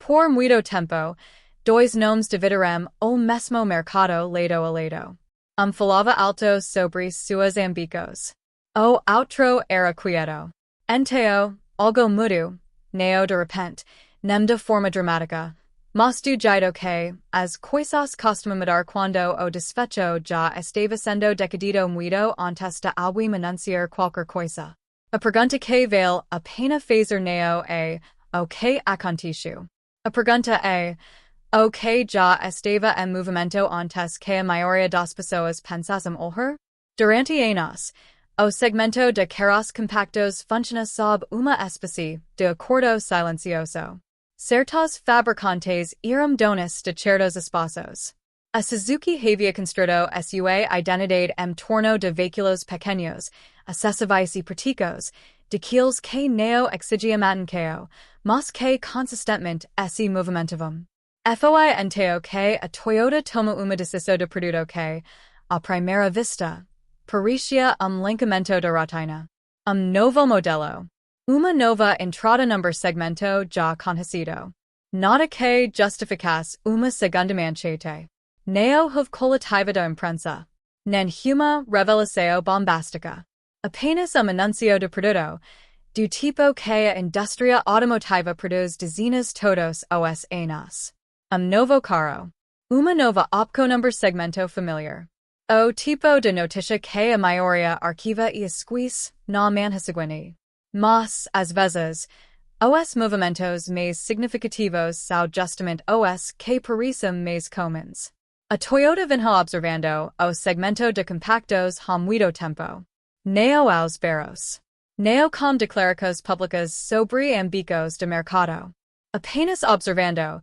por muito tempo, dois nomes dividirem o mesmo mercado lado a lado. Falava alto sobre suas ambicos. O outro era quieto. Entao, algo mudo, neo de repente, nem de forma dramática. Mas do jeito que, as coisas costumam mudar quando o desfecho já estava sendo decidido muito antes de alguém anunciar qualquer coisa. A pergunta que vale a pena fazer neo é, o que aconteceu? A pergunta é, o que já estava em movimento antes que a maioria das pessoas pensassem olhar? Durante anos, o segmento de carros compactos funciona sob uma espécie de acordo silencioso. Certos fabricantes eram donos de certos espaços. A Suzuki havia construído sua identidade em torno de veículos pequenos, acessíveis e práticos, daqueles que não exigiam atenção, mas que consistentemente se movimentavam. Foi então que a Toyota tomou uma decisão de produto que, à primeira vista, parecia lançamento de rotina. Novo modelo. Uma nova entrada number segmento já conhecido. Nada que justificasse uma segunda manchete. Neo houve coletiva da imprensa. Nem uma revelação bombástica. Apenas anúncio de produto, do tipo que a indústria automotiva produz dezenas todos os anos. Novo carro. Uma nova opco number segmento familiar. O tipo de notícia que a maioria arquiva e esquece na manhã seguinte. Mas, às vezes, os movimentos mais significativos são justamente os que parecem mais comuns. A Toyota vinha observando o segmento de compactos há muito tempo. Neo aos berros. Neo com declarações públicas sobre ambicos de mercado. Apenas observando,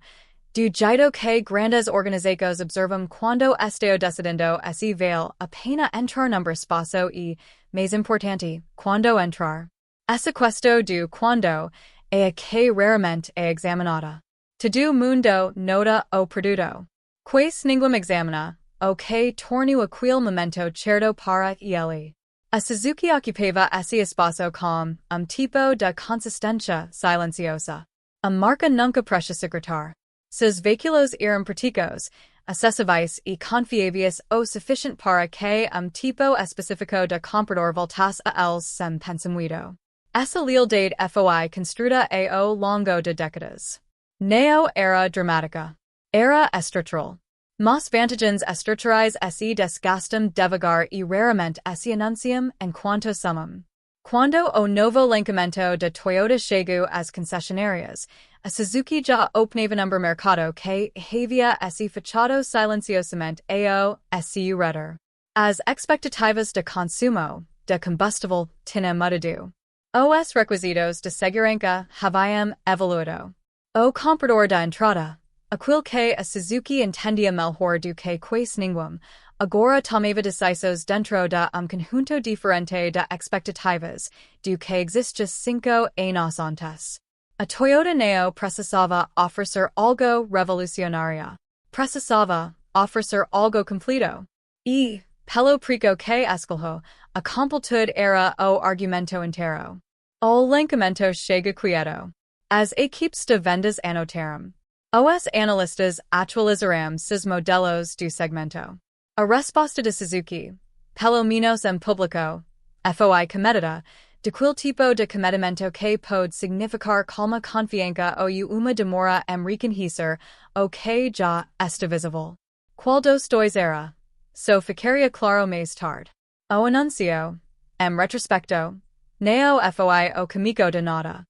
do jeito que grandes organizações observam quando estão decidindo se vale a pena entrar num espaço e, mais importante, quando entrar. Essa questão do quando é a que raramente é examinada. Todo mundo nota o produto. Quase ninguém examina o que torna aquele momento certo para ele. A Suzuki ocupava esse espaço com tipo de consistência silenciosa. A marca nunca presta secretar. Seus veículos eram práticos, acessíveis e confiáveis o suficiente para que tipo específico de comprador voltasse a eles sem pensamento. Essa lealdade foi construída ao longo de décadas. Neo era dramática. Era estrutural. Mas vantagens estruturais se desgastam devagar e raramente se anunciam enquanto sumam. Quando o novo lançamento de Toyota chegou às concessionárias, a Suzuki já operava num mercado que havia se fechado silenciosamente ao seu redor. As expectativas de consumo de combustível tinham mudado. Os requisitos de segurança haviam evoluído. O comprador da entrada, aquele que a Suzuki entendia melhor do que quase ninguém, agora tomava decisões dentro de conjunto diferente de expectativas do que existia 5 anos antes. A Toyota Neo precisava oferecer algo revolucionário. Precisava oferecer algo completo. E, pelo preço que escolheu, a completude era o argumento inteiro. O lançamento chega quieto. As equipes de vendas anotaram. Os analistas atualizaram seus modelos do segmento. A resposta de Suzuki, pelo menos em público, foi comedida, de qual tipo de comedimento que pode significar calma confiança ou uma demora em reconhecer o que já está visível. Qual dos dois era? So ficaria claro mais tarde. O anuncio, em retrospecto, Neo foi o caminho de nada.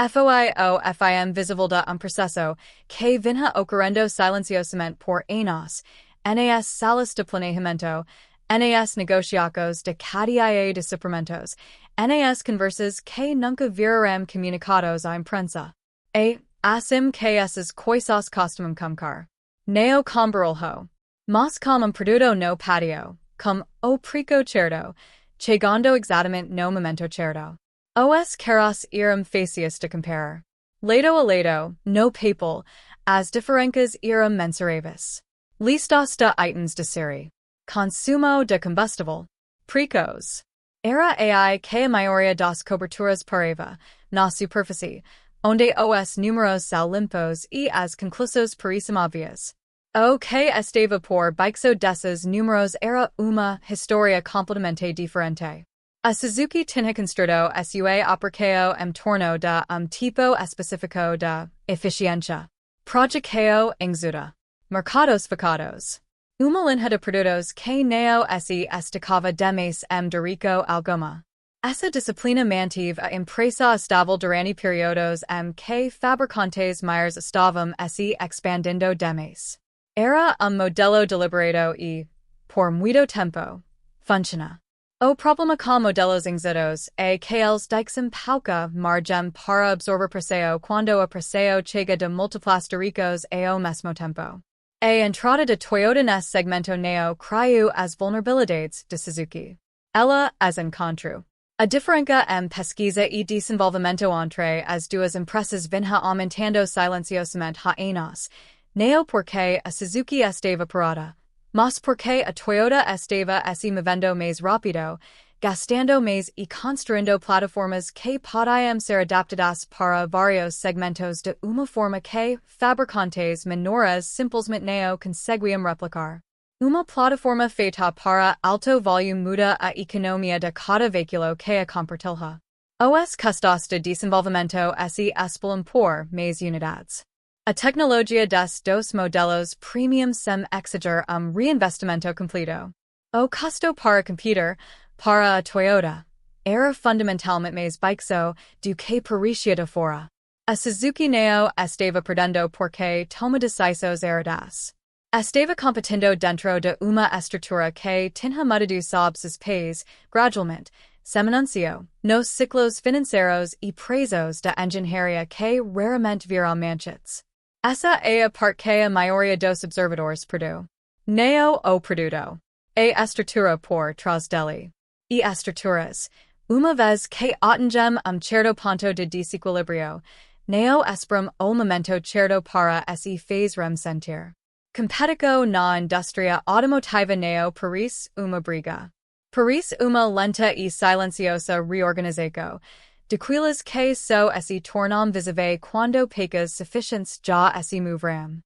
Foi o fim visível de processo que vinha ocorrendo silenciosamente por anos, nas salas de planejamento, nas negociações de cadeia de suprimentos, nas conversas que nunca viraram comunicados à imprensa. E, assim que essas coisas costumam começar. Neo comparou, mas como produto no patio, como o preço certo, chegando exatamente no momento certo. Os carros eram fáceis de comparar. Lado a lado, no papel, as diferenças eram mensuráveis. Listas de itens de série. Consumo de combustível. Preços. Era aí que a maioria das coberturas parava, na superfície, onde os números são limpos e as conclusões parecem óbvias. O que estava por baixo desses números era uma história completamente diferente. A Suzuki tinha construído sua aplicação em torno de tipo específico de eficiência. Projeção exuda. Mercados focados. Uma linha de produtos que não se esticava demais de alguma. Essa disciplina mantive a empresa estável durante períodos que fabricantes maiores estavam se expandindo demais. Era modelo deliberado e, por muito tempo, funciona. O problema com modelos exudos é que eles deixam pouca margem para absorver preço quando o preço chega de múltiplas ricos ao mesmo tempo. A entrada de Toyota nesse segmento neo criou as vulnerabilidades de Suzuki. Ela as encontrou. A diferença em pesquisa e desenvolvimento entre as duas empresas vinha aumentando silenciosamente há anos, não porque a Suzuki estava parada, mas porque a Toyota estava se movendo mais rápido, gastando mais e construindo plataformas que podiam ser adaptadas para vários segmentos de uma forma que fabricantes menores simplesmente não conseguiam replicar. Uma plataforma feita para alto volume muda a economia de cada veículo que a compartilha. Os custos de desenvolvimento se espalham por mais unidades. A tecnologia dos dois modelos premium sem exigir reinvestimento completo. O custo para competir, para a Toyota, era fundamentalmente mais baixo do que parecia de fora. A Suzuki Neo estava perdendo porque toma decisões erradas. Estava competindo dentro de uma estrutura que tinha mudado sob seus pés, gradualmente, sem anúncio, nos ciclos financeiros e preços de engenharia que raramente viram manchetes. Essa é a parte que a maioria dos observadores perdeu. Neo o produto. A estrutura por trás dele. E estruturas, uma vez que atingem certo ponto de desequilíbrio, não esperam o momento certo para se fazerem sentir. Competico na indústria automotiva não parece uma briga. Parece uma lenta e silenciosa reorganização, daquelas que só se tornam visíveis quando poucas suficientes já se moverão.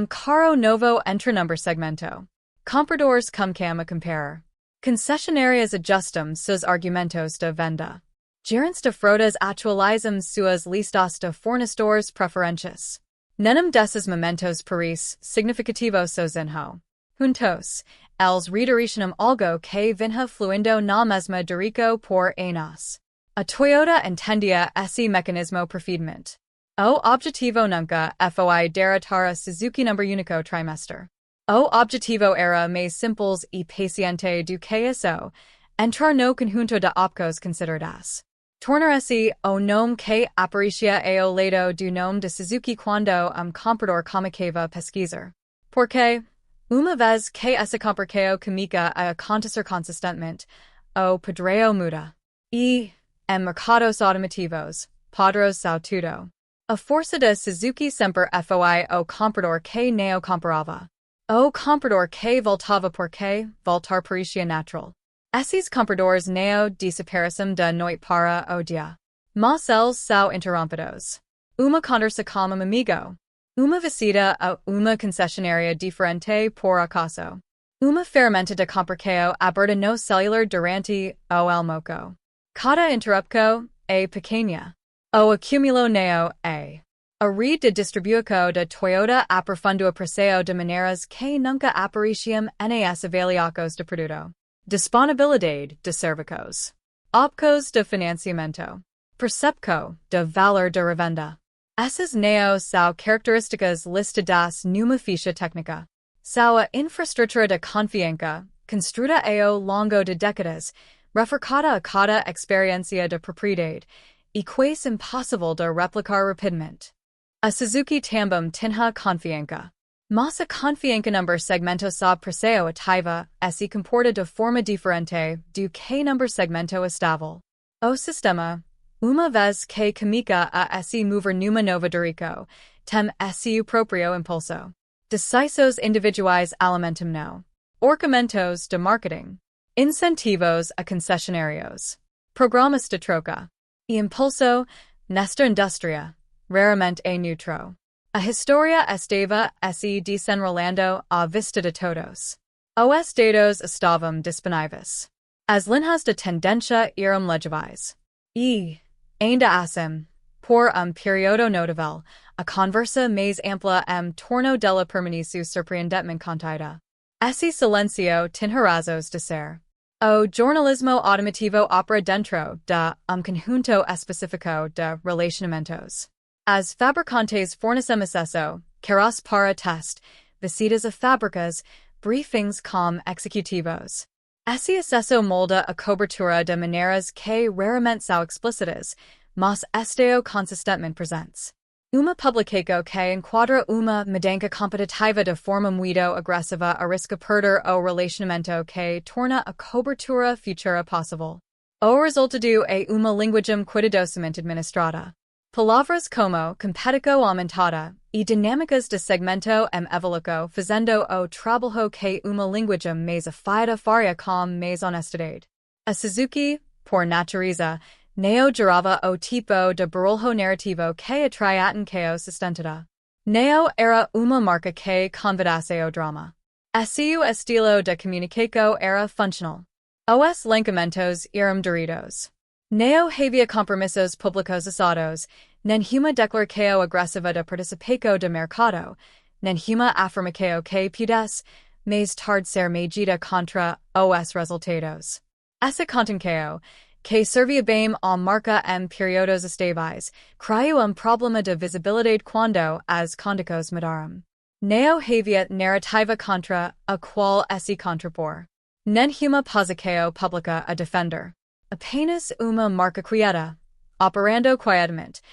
Carro novo entra number segmento. Compradores começam a comparar. Concessionárias ajustam seus argumentos de venda. Gerentes de frotas atualizam suas listas de fornecedores preferentes. Nenhum desses momentos parece significativo sozinho. Juntos, eles redirecionam algo que vinha fluindo na mesma direção por anos. A Toyota entendia esse mecanismo perfeitamente. O objetivo nunca foi derrotar a Suzuki no único trimestre. O objetivo era mais simples e paciente do que isso, entrar no conjunto de opções consideradas. Tornar-se o nome que aparecia ao lado do nome de Suzuki quando comprador começava a pesquisar. Porque, uma vez que essa comparação começa a acontecer consistentemente, o padrão muda. E, em mercados automotivos, padrões são tudo. A força de Suzuki sempre foi o comprador que não comparava. O comprador que voltava porque voltar parecia natural. Esses compradores não desapareceram da noite para o dia. Mas eles são interrompidos. Uma conversa com amigo. Uma visita a uma concessionária diferente por acaso. Uma ferramenta de comparação aberta no celular durante o almoço. Cada interrupção é pequena. O acumulo não é. A rede de distribuição de Toyota aprofundou o preço de maneiras que nunca apareciam nas avaliações de produto. Disponibilidade de serviços. Opções de financiamento. Percepção de valor de revenda. Essas não são características listadas numa ficha técnica. São a infraestrutura de confiança, construída ao longo de décadas, reforçada a cada experiência de propriedade, e quase impossível de replicar rapidamente. A Suzuki também tinha confiança. Mas a confiança number segmento sob preço ativa se comporta de forma diferente do que number segmento estável. O sistema, uma vez que começa a se mover numa nova direção, tem seu próprio impulso. Decisões individuais alimentam no. Orçamentos de marketing. Incentivos a concessionários. Programas de troca. E impulso, nesta indústria, raramente neutro. A historia estava se desenrolando a vista de todos. Os dados estavam disponíveis. As linhas de tendência eram legíveis. E, ainda assim, por período notável, a conversa mais ampla torno dela permaneceu surpreendentemente contida. Esse silencio tinha razões de ser. O jornalismo automativo opera dentro de conjunto específico de relacionamentos. As fabricantes fornecemos isso, caras para teste, visitas a fábricas, briefings com executivos. Esse acesso molda a cobertura de maneiras que raramente são explícitas, mas estão consistentemente presentes. Uma publicação que enquadra uma mudança competitiva de forma muito agressiva arrisca perder o relacionamento que torna a cobertura futura possível. O resultado é uma linguagem cuidadosamente administrada. Palavras como competico aumentada e dinâmicas de segmento evoluco fazendo o trabalho que uma linguagem mais afiada faria com mais honestidade. A Suzuki, por natureza, neo gerava o tipo de barulho narrativo que atraia que o sustentara. Neo era uma marca que convidasse o drama. Esse estilo de comunicação era funcional. Os lançamentos eram doridos. Neo havia compromissos públicos assados, nenhuma declaração agressiva de participação de mercado, nenhuma afirmação que pudesse, mais tarde ser medida contra os resultados. Essa contenção, que servia bem a marca períodos estáveis, criou problema de visibilidade quando as condições mudaram. Neo havia narrativa contra a qual se contrapor. Nenhuma posição pública a defender. Apenas uma marca quieta, operando quietamente,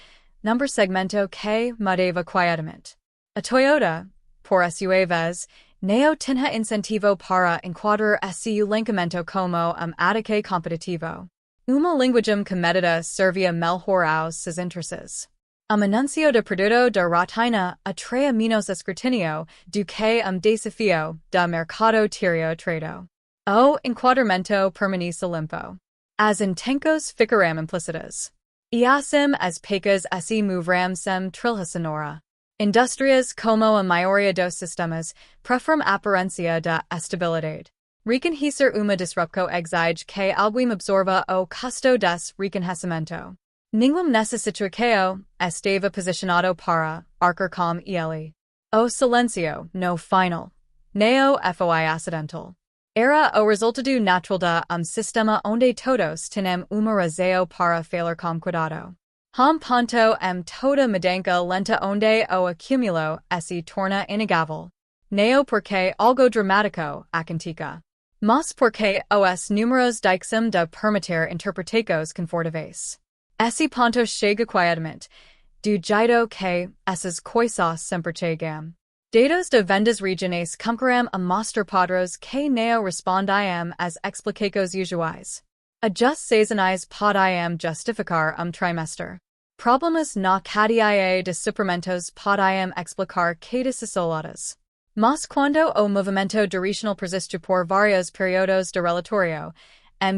number segmento que mudava quietamente. A Toyota, por sua vez, Neo tinha incentivo para enquadrar esse lançamento como ataque competitivo. Uma linguagem comedida servia melhor aos seus interesses. Anúncio de produto de rotina atraia menos escrutínio do que desafio de mercado tirio trado. O enquadramento permanece limpo. As intentos ficaram implícitas. E assim as pecas se moveram sem trilha sonora. Indústrias como a maioria dos sistemas preferem aparência de estabilidade. Reconhecer uma disrupção exige que alguém absorva o custo des reconhecimento. Ninguém nessa situação estava posicionado para arcar com ele. O silêncio, no final. Neo foi acidental. Era o resultado natural de sistema onde todos têm uma razão para falar com cuidado. Ponto toda mudança lenta onde o acúmulo se torna inegável. Neo porque algo dramático aconteça. Mas porque os números deixam de permitir interpretações confortáveis. Esse ponto chega quietamente, do jeito que essas coisas sempre chegam. Dados de vendas regionais comparam a mostrar padrões que não respondem às explicações usuais. Ajustes sazonais podem justificar trimestre. Problemas na cadeia de suprimentos podem explicar cadas isoladas. Mas quando o movimento direcional persiste por vários períodos de relatório,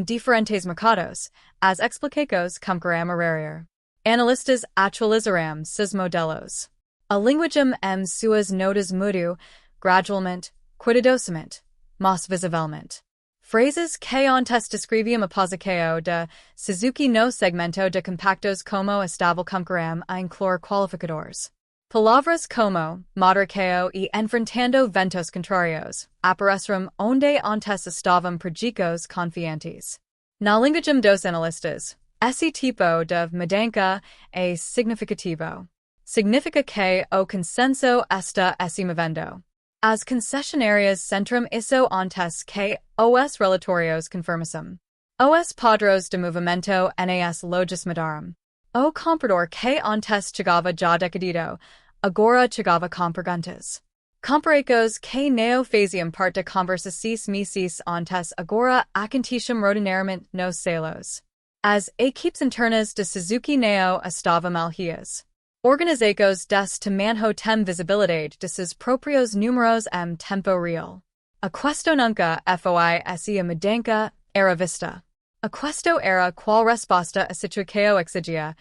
diferentes mercados, as explicações comparam a rare. Analistas atualizarão seus modelos. A linguagem suas notas mudam gradualmente, cuidadosamente, mas visivelmente. Frases que antes descreviam a posição de Suzuki no segmento de compactos como estava comparam a incluir qualificadores. Palavras como madracao e enfrentando ventos contrários apareceram onde antes estavam prejudicos confiantes. Na linguagem dos analistas, esse tipo de mudança é significativo. Significa que o consenso está se movendo. As concessionárias centram isso antes que os relatórios confirmassem. Os padrões de movimento nas lojas mudaram. O comprador que antes chegava já decidido, agora chegava com perguntas. Comparações que não faziam parte de conversações meses antes agora aconteciam rotineiramente nos salos. As equipes internas de Suzuki não estavam malhias. Organizados des tamanho tem visibilidade de seus próprios números tempo real. A questão nunca foi a mudança era vista. A questão era qual resposta a situação exigia,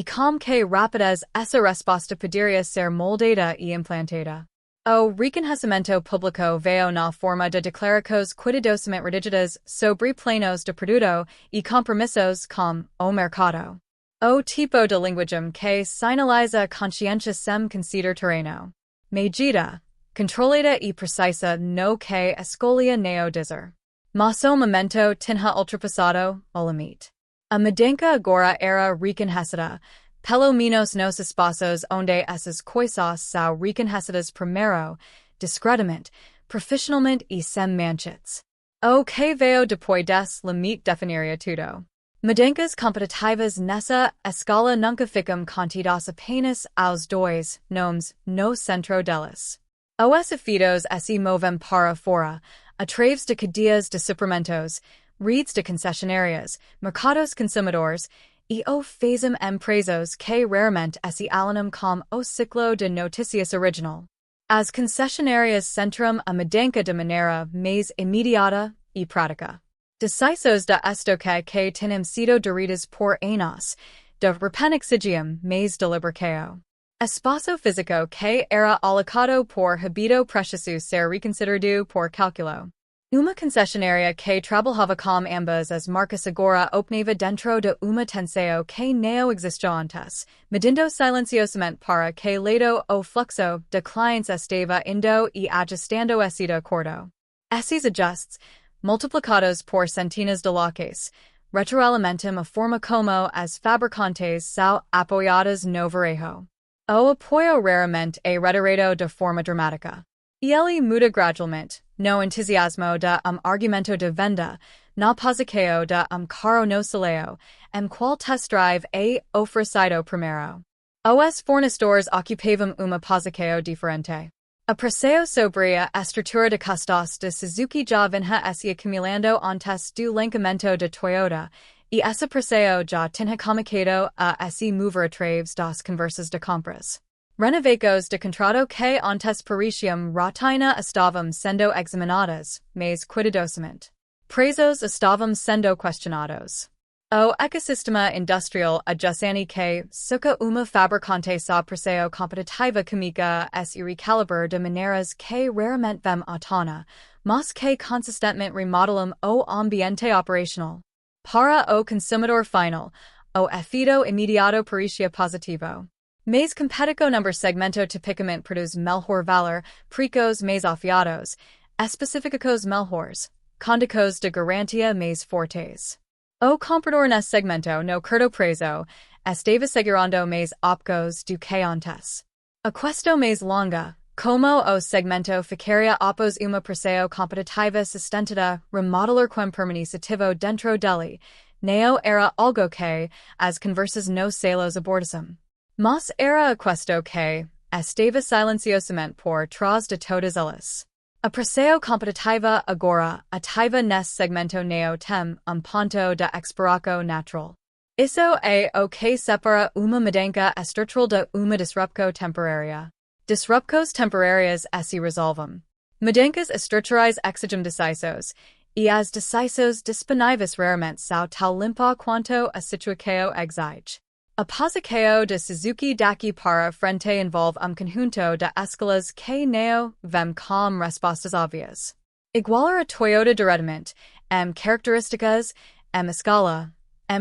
com que rapides essa resposta poderia ser moldada e implantada. O reconhecimento público veio na forma de declarações cuidadosamente redigidas sobre planos de produto e compromissos com o mercado. O tipo de linguagem que sinaliza consciência sem consider terreno. Medida, controlada e precisa no que escolha neo dizer. Mas o momento tinha ultrapassado o limite. A mudança agora era reconhecida, pelo menos nos espaços onde essas coisas são reconhecidas primeiro, discretamente, profissionalmente e sem manchetes. O que veio depois desse limite definiria tudo. Mudanças competitivas nessa escala nunca ficam contidas apenas aos dois nomes no centro delas. Os efeitos se movem para fora, através de cadeias de suprimentos, redes de concessionárias, mercados consumidores, e o fazem empresas que raramente se alinham com o ciclo de notícias original. As concessionárias centram a mudança de maneira mais imediata e prática. Decisões de estoque que tinham sido dirigidas por anos, de repente exigiam mais deliberação. Espaço físico que era alocado por habito preciso ser reconsiderado por cálculo. Uma concessionária que trabalhava com ambas as marcas agora opinava dentro de uma tensão que não existia antes, medindo silenciosamente para que lado o fluxo de clientes estava indo e ajustando esse de acordo. Esses ajustes, multiplicados por centenas de loques, retroalimentam a forma como as fabricantes são apoiadas no varejo. O apoio raramente é retirado de forma dramática. E ele muda gradualmente, no entusiasmo de argumento de venda, na posição de caro no saleo, qual test drive é oferecido primeiro. Os fornecedores ocupavam uma posição diferente. A pressão sobre a estrutura de custos de Suzuki já vinha se acumulando antes do lançamento de Toyota, e essa pressão já tinha começado a se mover através das conversas de compras. Renovacos de contrato que antes pareciam rotina estavam sendo examinadas, mas cuidadosamente. Prazos estavam sendo questionados. O ecossistema industrial adjacente que suca uma fabricante sa pressão competitiva comica se recalibrar de maneiras que raramente vem à tona, mas que consistentemente remodelam o ambiente operacional. Para o consumidor final, o efeito imediato parecia positivo. Mas competico number segmento tipicamente produz melhor valor, precos mais afiados, especificos melhores, condicos de garantia mais fortes. O comprador nesse segmento no curto prazo, estava segurando mais opcos do que antes. A questão mais longa, como o segmento ficaria após uma pressão competitiva sustentada, remodelar quem permanecivo dentro dele, não era algo que as conversas nos salos abordassem. Mas era a questão que estava silenciosamente por trás de todas elas. A pressão competitiva agora ativa nesse segmento neo tem ponto de expiração natural. Isso é o que separa uma mudança estrutural de uma disrupção temporária. Disrupções temporárias se resolvem. Mudanças estruturais exigem decisões, e as decisões disponíveis raramente são tão limpa quanto a situação exige. A posição de Suzuki daqui para frente envolve conjunto de escalas que não vem com respostas óbvias. Igualar a Toyota diretamente, características, escala,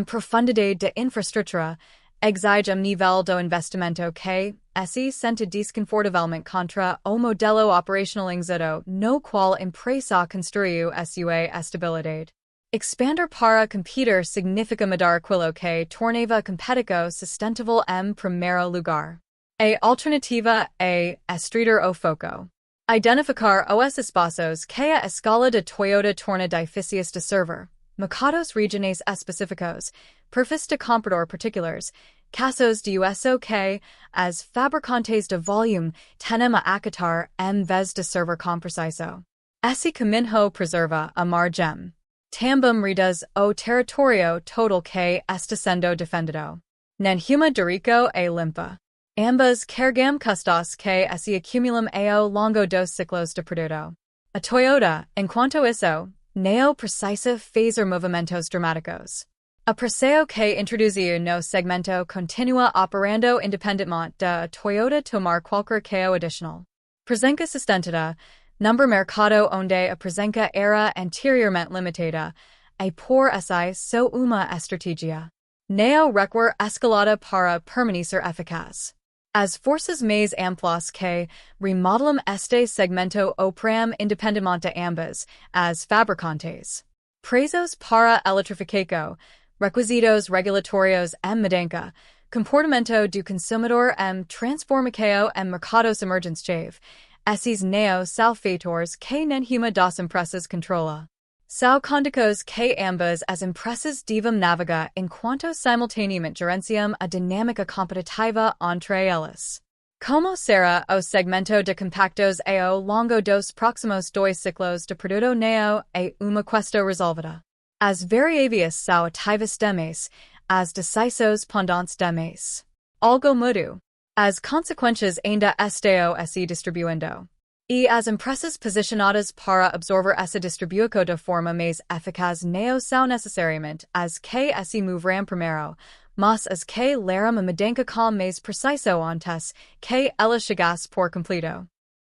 profundidade de infraestrutura, exige nível do investimento que se sente desconfortavelmente contra o modelo operacional exito no qual empresa construiu sua estabilidade. Expander para competir significa mudar aquilo que tornava competitivo sustentável primeiro lugar. A alternativa é estreitar o foco. Identificar os espaços que a escala de Toyota torna difíceis de server, mercados regionais específicos, perfis de comprador particulares, casos de uso que as fabricantes de volume têm a acatar vez de server com preciso. Esse caminho preserva a margem. Também reduz o território total que está sendo defendido. Nenhuma direito é limpa. Ambas carregam custos que se acumulam ao longo dos ciclos de produto. A Toyota, enquanto isso, não precisa fazer movimentos dramáticos. Apreseo que introduziu no segmento continua operando independentemente da Toyota tomar qualquer carro adicional. Presença sustentada, number mercado onde a presença era anteriormente limitada, e por si so uma estratégia. Neo requer escalada para permanecer eficaz. As forças mais amplas que remodelam este segmento operam independentemente ambas, as fabricantes. Prazos para eletrificação, requisitos regulatórios mudança, comportamento do consumidor transformação mercados emergentes, esses neo-salvatores que nenhuma das empresas controla. São condicos que ambas as empresas devem navegar enquanto simultaneamente gerenciam a dinâmica competitiva entre elas. Como será o segmento de compactos ao longo dos próximos dois ciclos de produto neo é uma questão resolvida. As variáveis são ativas demais, as decisões pendentes demais. Algo mudo. As consequências ainda estão se distribuindo. E as empresas posicionadas para absorver essa distribuição de forma mais eficaz não são necessariamente as que se moverão primeiro, mas as que leram a mudança com mais preciso antes que ela chegasse por completo.